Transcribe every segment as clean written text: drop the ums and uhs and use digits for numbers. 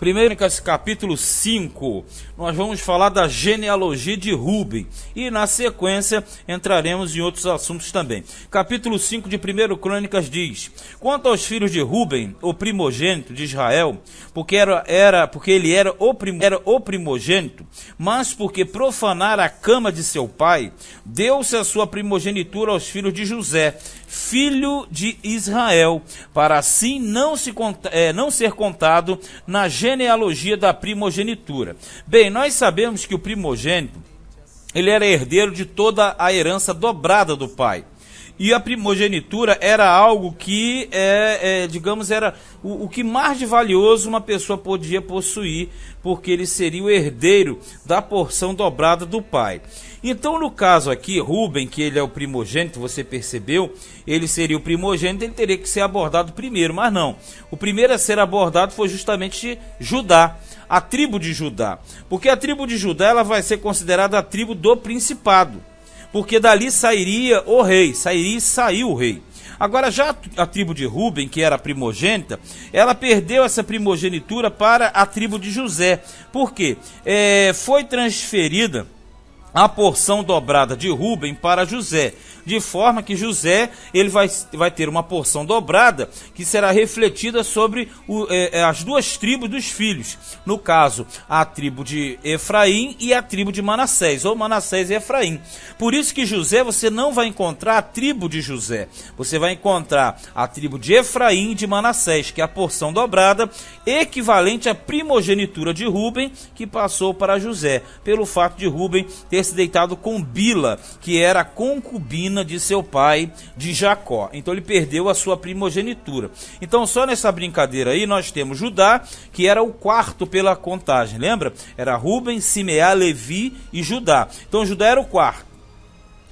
Primeiro, capítulo 5, nós vamos falar da genealogia de Rúben e na sequência entraremos em outros assuntos também. Capítulo 5 de 1 Crônicas diz: quanto aos filhos de Rúben, o primogênito de Israel, porque ele era o primogênito, mas porque profanara a cama de seu pai, deu-se a sua primogenitura aos filhos de José, filho de Israel, para assim não ser contado na genealogia da primogenitura. Bem, nós sabemos que o primogênito, ele era herdeiro de toda a herança dobrada do pai. E a primogenitura era algo que, digamos, era o que mais de valioso uma pessoa podia possuir, porque ele seria o herdeiro da porção dobrada do pai. Então, no caso aqui, Rúben, que ele é o primogênito, você percebeu, ele seria o primogênito, ele teria que ser abordado primeiro, mas não. O primeiro a ser abordado foi justamente Judá, a tribo de Judá. Porque a tribo de Judá ela vai ser considerada a tribo do principado. Porque dali sairia o rei, saiu o rei. Agora já a tribo de Rúben, que era a primogênita, ela perdeu essa primogenitura para a tribo de José. Por quê? Foi transferida a porção dobrada de Rúben para José, de forma que José ele vai ter uma porção dobrada que será refletida sobre as duas tribos dos filhos, no caso a tribo de Efraim e a tribo de Manassés, ou Manassés e Efraim. Por isso que José, você não vai encontrar a tribo de José, você vai encontrar a tribo de Efraim e de Manassés, que é a porção dobrada equivalente à primogenitura de Rúben, que passou para José, pelo fato de Rúben ter se deitado com Bila, que era a concubina de seu pai, de Jacó. Então ele perdeu a sua primogenitura. Então só nessa brincadeira aí nós temos Judá, que era o quarto pela contagem, lembra? Era Rúben, Simeá, Levi e Judá. Então Judá era o quarto,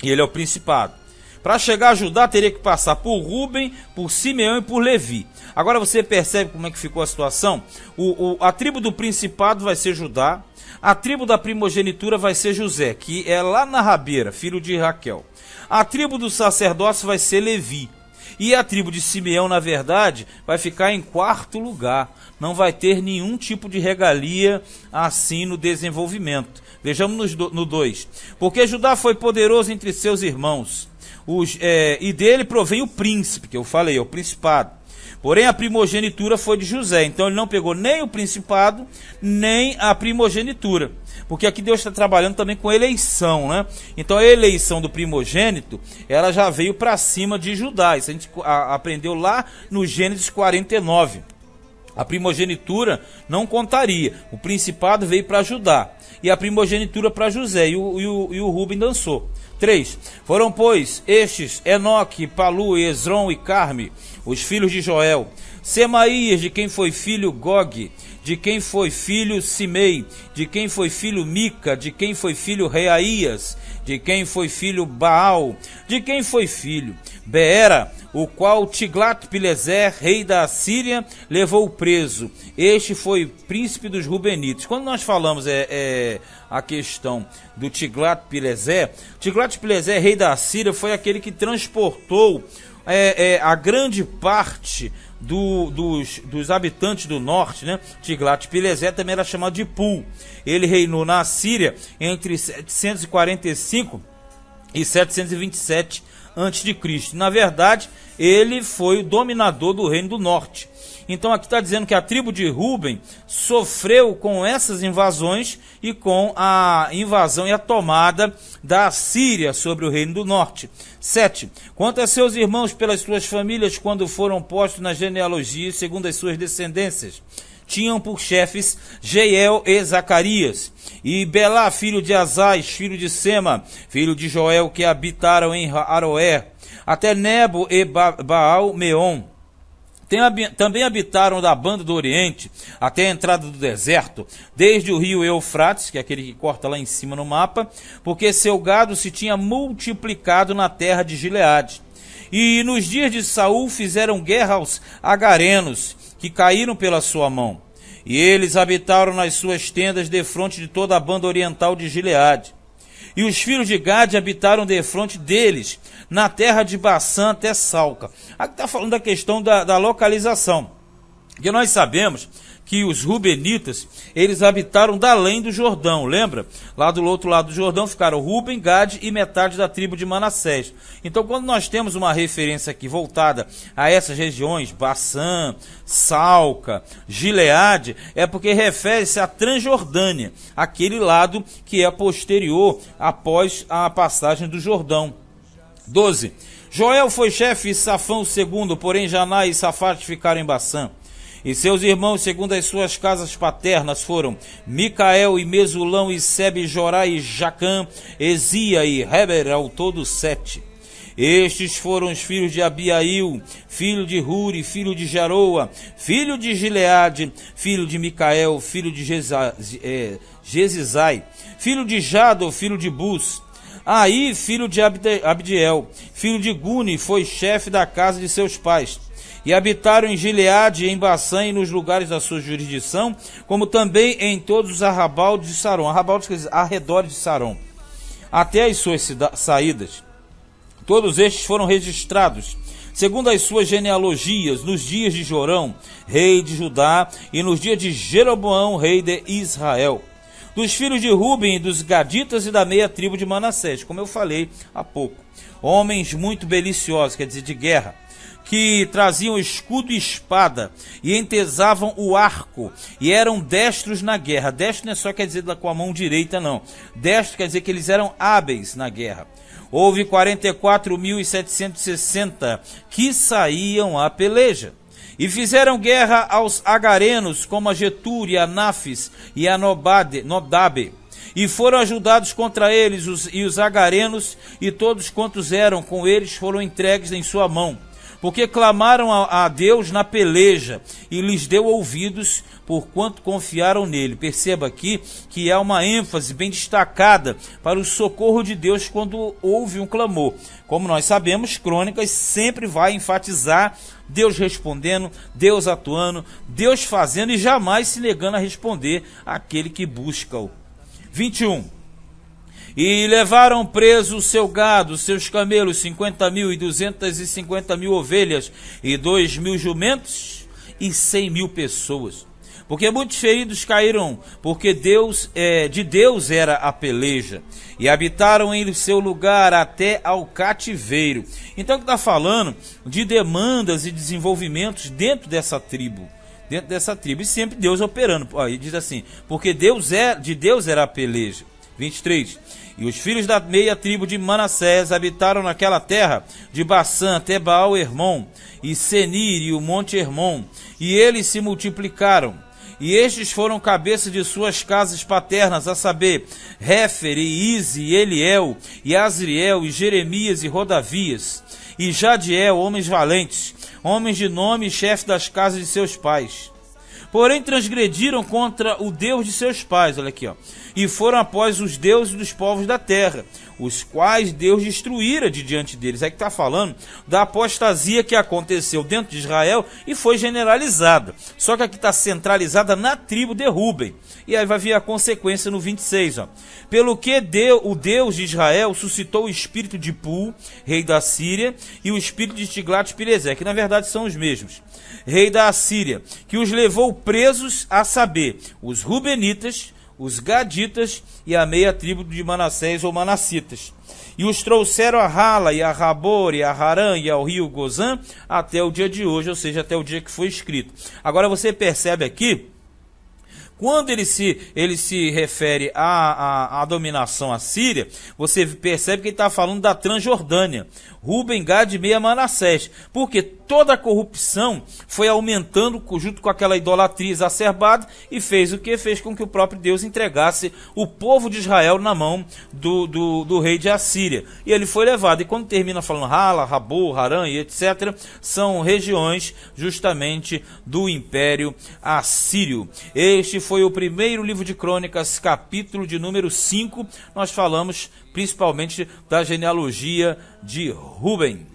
e ele é o principado. Para chegar a Judá teria que passar por Rúben, por Simeão e por Levi. Agora você percebe como é que ficou a situação? A tribo do principado vai ser Judá, a tribo da primogenitura vai ser José, que é lá na rabeira, filho de Raquel. A tribo do sacerdócio vai ser Levi. E a tribo de Simeão, na verdade, vai ficar em quarto lugar. Não vai ter nenhum tipo de regalia assim no desenvolvimento. Vejamos no 2. Porque Judá foi poderoso entre seus irmãos, e dele provém o príncipe, que eu falei, o principado. Porém a primogenitura foi de José, então ele não pegou nem o principado, nem a primogenitura. Porque aqui Deus está trabalhando também com eleição, né? Então a eleição do primogênito, ela já veio para cima de Judá. Isso a gente aprendeu lá no Gênesis 49. A primogenitura não contaria. O principado veio para Judá e a primogenitura para José, e o Rúben dançou. 3. Foram, pois, estes Enoque, Palu, Esrom e Carme, os filhos de Joel. Semaías, de quem foi filho Gog, de quem foi filho Simei, de quem foi filho Mica, de quem foi filho Reaías, de quem foi filho Baal, de quem foi filho Beera, o qual Tiglat-Pileser, rei da Assíria, levou preso. Este foi príncipe dos Rubenitas. Quando nós falamos a questão do Tiglat-Pileser, Tiglat-Pileser, rei da Assíria, foi aquele que transportou a grande parte dos habitantes do norte, né? Tiglat-Pileser também era chamado de Pul. Ele reinou na Assíria entre 745 e 727 a.C. Na verdade, ele foi o dominador do reino do norte. Então aqui está dizendo que a tribo de Rúben sofreu com essas invasões e com a invasão e a tomada da Síria sobre o reino do norte. 7. Quanto a seus irmãos pelas suas famílias, quando foram postos na genealogia segundo as suas descendências, tinham por chefes Jeiel e Zacarias, e Belá, filho de Azais, filho de Sema, filho de Joel, que habitaram em Aroé, até Nebo e Baal-Meon. Também habitaram da banda do Oriente até a entrada do deserto, desde o rio Eufrates, que é aquele que corta lá em cima no mapa, porque seu gado se tinha multiplicado na terra de Gileade. E nos dias de Saul fizeram guerra aos agarenos, que caíram pela sua mão. E eles habitaram nas suas tendas defronte de toda a banda oriental de Gileade. E os filhos de Gade habitaram defronte deles, na terra de Baçã até Salca. Aqui está falando da questão da localização. Porque nós sabemos que os rubenitas, eles habitaram da além do Jordão, lembra? Lá do outro lado do Jordão ficaram Ruben, Gade e metade da tribo de Manassés. Então, quando nós temos uma referência aqui voltada a essas regiões, Bassã, Salca, Gileade, é porque refere-se à Transjordânia, aquele lado que é posterior após a passagem do Jordão. 12. Joel foi chefe e Safão o segundo, porém Janá e Safate ficaram em Bassã. E seus irmãos, segundo as suas casas paternas, foram Micael e Mesulão e Sebe, Jorá e Jacã, Ezia e Heber, ao todo 7. Estes foram os filhos de Abiail, filho de Huri, filho de Jaroa, filho de Gileade, filho de Micael, filho de Jezizai, filho de Jado, filho de Bus. Aí, filho de Abdiel, filho de Guni, foi chefe da casa de seus pais. E habitaram em Gileade e em Bassã e nos lugares da sua jurisdição, como também em todos os arrabaldes de Saron. Arrabaldes quer dizer arredores de Saron, até as suas saídas. Todos estes foram registrados, segundo as suas genealogias, nos dias de Jorão, rei de Judá, e nos dias de Jeroboão, rei de Israel. Dos filhos de Ruben e dos Gaditas e da meia tribo de Manassés, como eu falei há pouco. Homens muito beliciosos, quer dizer, de guerra, que traziam escudo e espada, e entesavam o arco, e eram destros na guerra. Destro não é só quer dizer com a mão direita, não. Destro quer dizer que eles eram hábeis na guerra. Houve 44.760 que saíam à peleja. E fizeram guerra aos agarenos, como a Getúria, a Nafis e a Nodabe. E foram ajudados contra eles, os agarenos, e todos quantos eram com eles foram entregues em sua mão. Porque clamaram a Deus na peleja, e lhes deu ouvidos, porquanto confiaram nele. Perceba aqui que há uma ênfase bem destacada para o socorro de Deus quando houve um clamor. Como nós sabemos, Crônicas sempre vai enfatizar Deus respondendo, Deus atuando, Deus fazendo e jamais se negando a responder àquele que busca-o. 21. E levaram preso o seu gado, seus camelos, 50.000 e 250.000 ovelhas, e 2.000 jumentos, e 100.000 pessoas. Porque muitos feridos caíram, porque de Deus era a peleja, e habitaram em seu lugar até ao cativeiro. Então, está falando de demandas e desenvolvimentos dentro dessa tribo. E sempre Deus operando. Aí diz assim, porque de Deus era a peleja. 23. E os filhos da meia tribo de Manassés habitaram naquela terra, de Bassã até Baal-Hermon, e Senir e o monte Hermon, e eles se multiplicaram. E estes foram cabeça de suas casas paternas, a saber, Réfer, e Ize, e Eliel, e Azriel, e Jeremias, e Rodavias, e Jadiel, homens valentes, homens de nome e chefe das casas de seus pais. Porém transgrediram contra o Deus de seus pais, olha aqui, ó, e foram após os deuses dos povos da terra, os quais Deus destruíra de diante deles. É que está falando da apostasia que aconteceu dentro de Israel e foi generalizada. Só que aqui está centralizada na tribo de Ruben. E aí vai vir a consequência no 26. Ó. Pelo que o Deus de Israel suscitou o espírito de Pul, rei da Síria, e o espírito de Tiglat-Pileser, que na verdade são os mesmos, rei da Assíria, que os levou presos, a saber, os Rubenitas, os Gaditas e a meia tribo de Manassés ou Manassitas. E os trouxeram a Rala e a Rabor e a Harã e ao rio Gozã até o dia de hoje, ou seja, até o dia que foi escrito. Agora você percebe aqui, quando ele se refere à dominação assíria, você percebe que ele está falando da Transjordânia, Ruben, Gad e meia Manassés, porque toda a corrupção foi aumentando junto com aquela idolatria exacerbada e fez o que? Fez com que o próprio Deus entregasse o povo de Israel na mão do rei de Assíria. E ele foi levado. E quando termina falando Rala, Rabor, Harã e etc., são regiões justamente do Império Assírio. Este foi o primeiro livro de Crônicas, capítulo de número 5. Nós falamos principalmente da genealogia de Ruben.